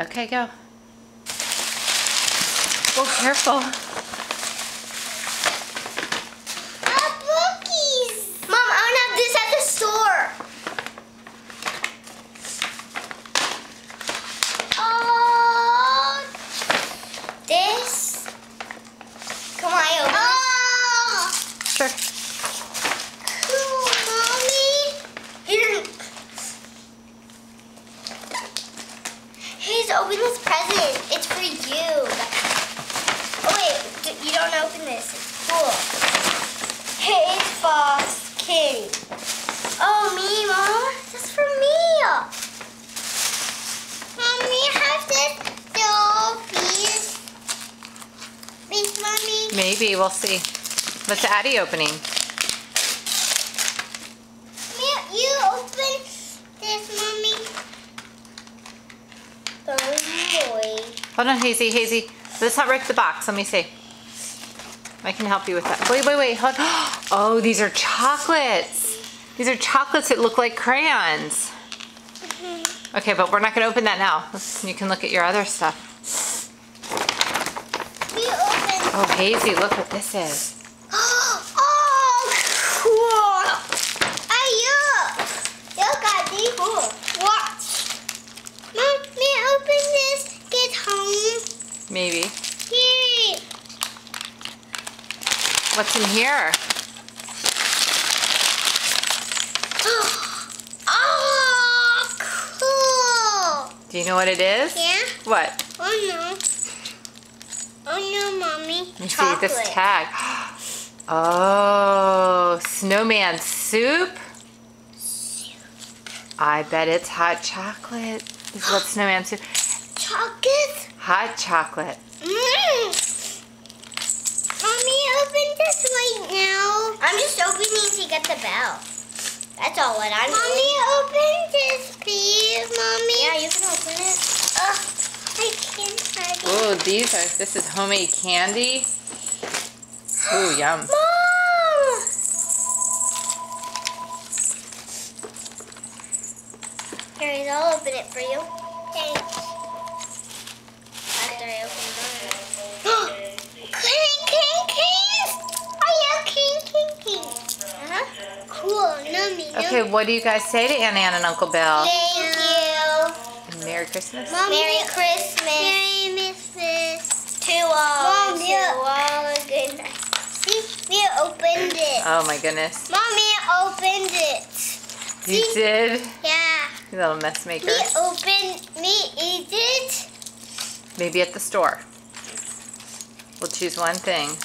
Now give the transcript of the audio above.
Okay, go. Oh, careful. Cookies. Mom, I want to have this at the store. Oh, this. Come on, I open it. Sure. Cool, Mommy. Here. Here's open this present. It's for you. Oh wait, you don't open this. It's cool. Hey, it's Fox King. Oh, me, Mom? That's for me. Mommy, have this doll, please. Please, Mommy. Maybe, we'll see. What's Addie opening? You open this, Mommy. Oh, boy. Hold on, Hazy. Let's not rip the box. Let me see. I can help you with that. Wait. Hold. Oh, these are chocolates. These are chocolates that look like crayons. Okay, but we're not going to open that now. You can look at your other stuff. You open. Oh, Hazy, look what this is. Oh, cool. Look at these. Cool. Watch. Mom, may I open this? Get home. Maybe. Here. What's in here? Oh, cool. Do you know what it is? Yeah? What? Oh, no. Oh, no, Mommy. Let me see this tag. Oh, snowman soup? I bet it's hot chocolate. This is what snowman soup. Chocolate? Hot chocolate. Mommy, open this right now. I'm just opening to get the bell. That's all what I'm doing. Mommy, open this, please, Mommy. Yeah, you can open it. I can't. Oh, this is homemade candy. Ooh, yum. Mom! Here, I'll open it for you. Thanks. After I open it. King! Oh yeah, King. Cool, nummy. Okay, what do you guys say to Aunt Ann and Uncle Bill? Thank you. Merry Christmas. Mom, Merry Christmas. Merry Christmas. To all. Mom, good night. See, we opened it. Oh my goodness. Mommy opened it. You See? did? Yeah. You little mess maker. Me eat it. Maybe at the store. We'll choose one thing.